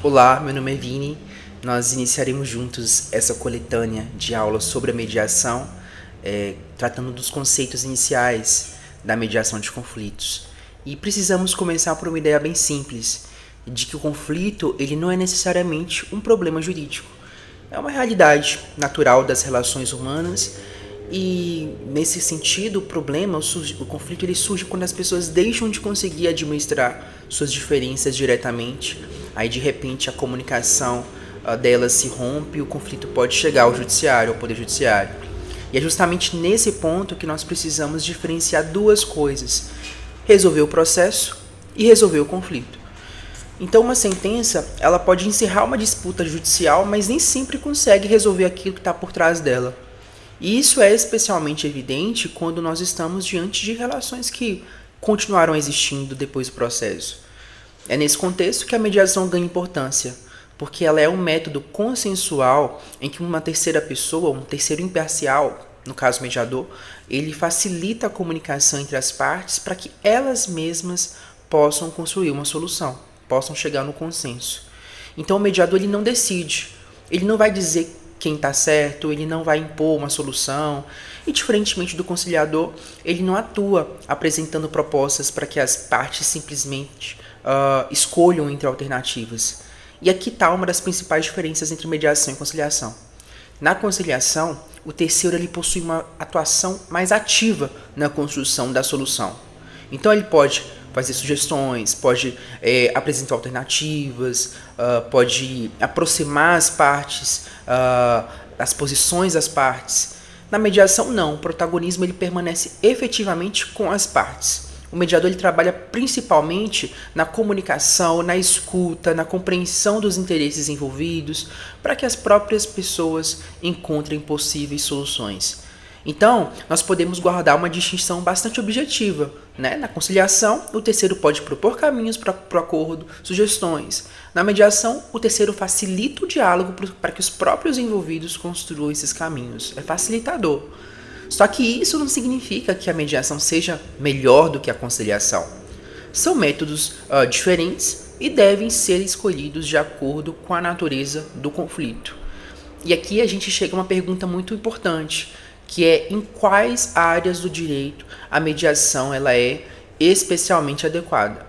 Olá, meu nome é Vini. Nós iniciaremos juntos essa coletânea de aulas sobre a mediação, tratando dos conceitos iniciais da mediação de conflitos. E precisamos começar por uma ideia bem simples, de que o conflito ele não é necessariamente um problema jurídico. É uma realidade natural das relações humanas e, nesse sentido, o conflito ele surge quando as pessoas deixam de conseguir administrar suas diferenças diretamente. Aí, de repente, a comunicação delas se rompe e o conflito pode chegar ao judiciário, ao poder judiciário. E é justamente nesse ponto que nós precisamos diferenciar duas coisas: resolver o processo e resolver o conflito. Então, uma sentença ela pode encerrar uma disputa judicial, mas nem sempre consegue resolver aquilo que está por trás dela. E isso é especialmente evidente quando nós estamos diante de relações que continuaram existindo depois do processo. É nesse contexto que a mediação ganha importância, porque ela é um método consensual em que uma terceira pessoa, um terceiro imparcial, no caso o mediador, ele facilita a comunicação entre as partes para que elas mesmas possam construir uma solução, possam chegar no consenso. Então o mediador ele não decide, ele não vai dizer quem está certo, ele não vai impor uma solução e, diferentemente do conciliador, ele não atua apresentando propostas para que as partes simplesmente escolham entre alternativas. E aqui está uma das principais diferenças entre mediação e conciliação. Na conciliação, o terceiro ele possui uma atuação mais ativa na construção da solução. Então ele pode fazer sugestões, pode apresentar alternativas, pode aproximar as partes, as posições das partes. Na mediação não, o protagonismo ele permanece efetivamente com as partes. O mediador ele trabalha principalmente na comunicação, na escuta, na compreensão dos interesses envolvidos, para que as próprias pessoas encontrem possíveis soluções. Então, nós podemos guardar uma distinção bastante objetiva, né? Na conciliação, o terceiro pode propor caminhos para o acordo, sugestões. Na mediação, o terceiro facilita o diálogo para que os próprios envolvidos construam esses caminhos. É facilitador. Só que isso não significa que a mediação seja melhor do que a conciliação. São métodos diferentes e devem ser escolhidos de acordo com a natureza do conflito. E aqui a gente chega a uma pergunta muito importante, que é em quais áreas do direito a mediação ela é especialmente adequada.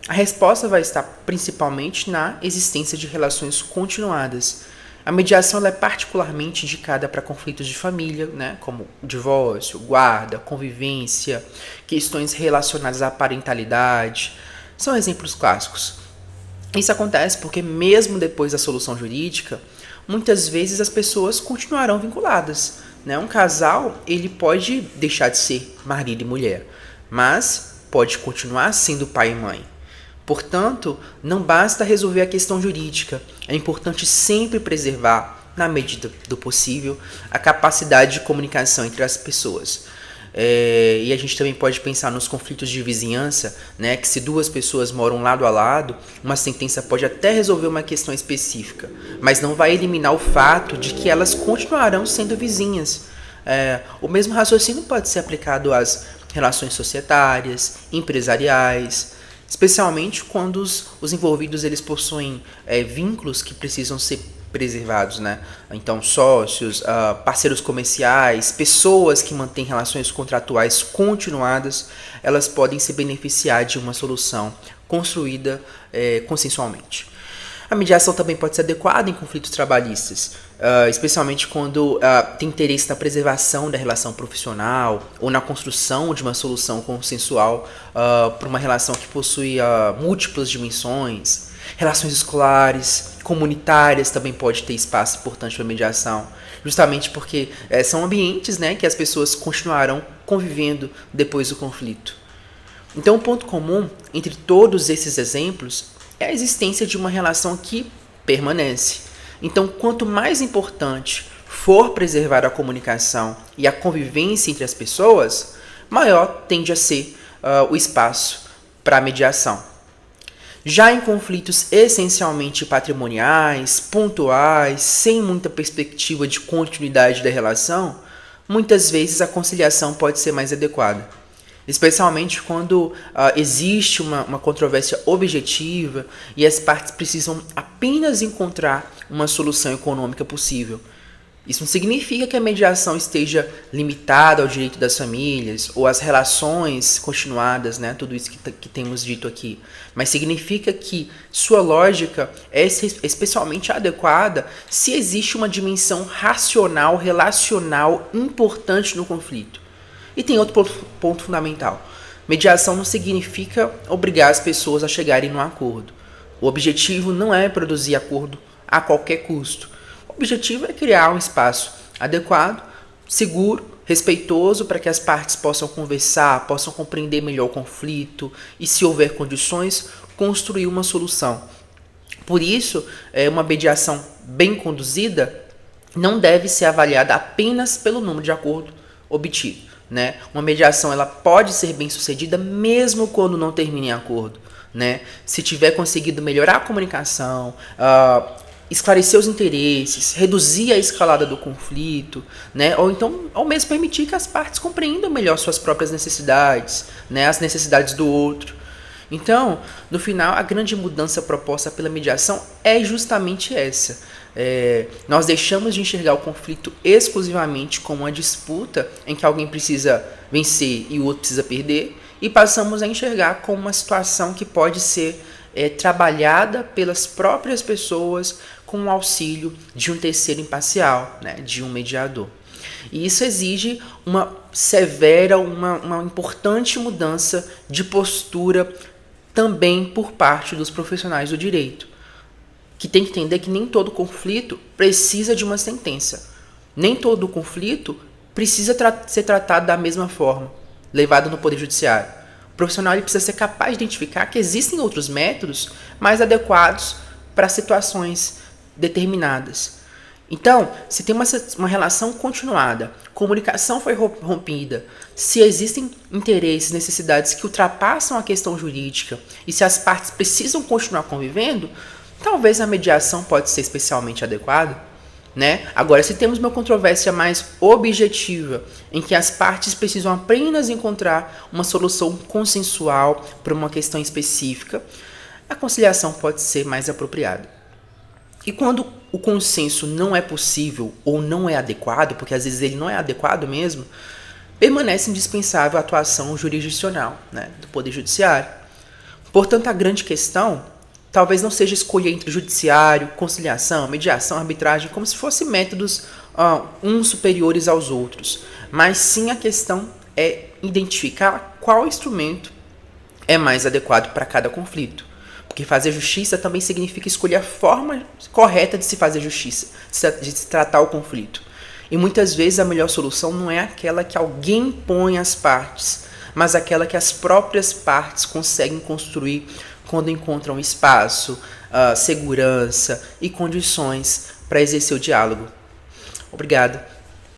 A resposta vai estar principalmente na existência de relações continuadas. A mediação ela é particularmente indicada para conflitos de família, né, como divórcio, guarda, convivência, questões relacionadas à parentalidade. São exemplos clássicos. Isso acontece porque mesmo depois da solução jurídica, muitas vezes as pessoas continuarão vinculadas. Um casal ele pode deixar de ser marido e mulher, mas pode continuar sendo pai e mãe. Portanto, não basta resolver a questão jurídica, é importante sempre preservar, na medida do possível, a capacidade de comunicação entre as pessoas. E a gente também pode pensar nos conflitos de vizinhança, né, que se duas pessoas moram lado a lado, uma sentença pode até resolver uma questão específica, mas não vai eliminar o fato de que elas continuarão sendo vizinhas. O mesmo raciocínio pode ser aplicado às relações societárias, empresariais, especialmente quando os envolvidos eles possuem vínculos que precisam ser preservados, né? Então, sócios, parceiros comerciais, pessoas que mantêm relações contratuais continuadas, elas podem se beneficiar de uma solução construída consensualmente. A mediação também pode ser adequada em conflitos trabalhistas, especialmente quando tem interesse na preservação da relação profissional ou na construção de uma solução consensual para uma relação que possui múltiplas dimensões. Relações escolares, comunitárias também pode ter espaço importante para mediação, justamente porque são ambientes, né, que as pessoas continuarão convivendo depois do conflito. Então, o ponto comum entre todos esses exemplos é a existência de uma relação que permanece. Então, quanto mais importante for preservar a comunicação e a convivência entre as pessoas, maior tende a ser o espaço para a mediação. Já em conflitos essencialmente patrimoniais, pontuais, sem muita perspectiva de continuidade da relação, muitas vezes a conciliação pode ser mais adequada. especialmente quando existe uma controvérsia objetiva e as partes precisam apenas encontrar uma solução econômica possível. Isso não significa que a mediação esteja limitada ao direito das famílias ou às relações continuadas, né? Tudo isso que temos dito aqui. Mas significa que sua lógica é especialmente adequada se existe uma dimensão racional, relacional importante no conflito. E tem outro ponto fundamental. Mediação não significa obrigar as pessoas a chegarem num acordo. O objetivo não é produzir acordo a qualquer custo. O objetivo é criar um espaço adequado, seguro, respeitoso, para que as partes possam conversar, possam compreender melhor o conflito e, se houver condições, construir uma solução. Por isso, uma mediação bem conduzida não deve ser avaliada apenas pelo número de acordo obtido, né? Uma mediação ela pode ser bem sucedida mesmo quando não termina em acordo, né? Se tiver conseguido melhorar a comunicação, esclarecer os interesses, reduzir a escalada do conflito, né? Ou mesmo permitir que as partes compreendam melhor suas próprias necessidades, né? As necessidades do outro. Então, no final, a grande mudança proposta pela mediação é justamente essa. Nós deixamos de enxergar o conflito exclusivamente como uma disputa em que alguém precisa vencer e o outro precisa perder, e passamos a enxergar como uma situação que pode ser trabalhada pelas próprias pessoas com o auxílio de um terceiro imparcial, né, de um mediador. E isso exige uma severa, uma importante mudança de postura também por parte dos profissionais do direito, que tem que entender que nem todo conflito precisa de uma sentença. Nem todo conflito precisa ser tratado da mesma forma, levado no Poder Judiciário. O profissional ele precisa ser capaz de identificar que existem outros métodos mais adequados para situações determinadas. Então, se tem uma relação continuada, comunicação foi rompida, se existem interesses, necessidades que ultrapassam a questão jurídica e se as partes precisam continuar convivendo, talvez a mediação pode ser especialmente adequada, né? Agora, se temos uma controvérsia mais objetiva, em que as partes precisam apenas encontrar uma solução consensual para uma questão específica, a conciliação pode ser mais apropriada. E quando o consenso não é possível ou não é adequado, porque às vezes ele não é adequado mesmo, permanece indispensável a atuação jurisdicional, né, do Poder Judiciário. Portanto, a grande questão talvez não seja escolher entre judiciário, conciliação, mediação, arbitragem, como se fossem métodos uns superiores aos outros. Mas sim a questão é identificar qual instrumento é mais adequado para cada conflito. Porque fazer justiça também significa escolher a forma correta de se fazer justiça, de se tratar o conflito. E muitas vezes a melhor solução não é aquela que alguém põe às partes, mas aquela que as próprias partes conseguem construir quando encontram espaço, segurança e condições para exercer o diálogo. Obrigado.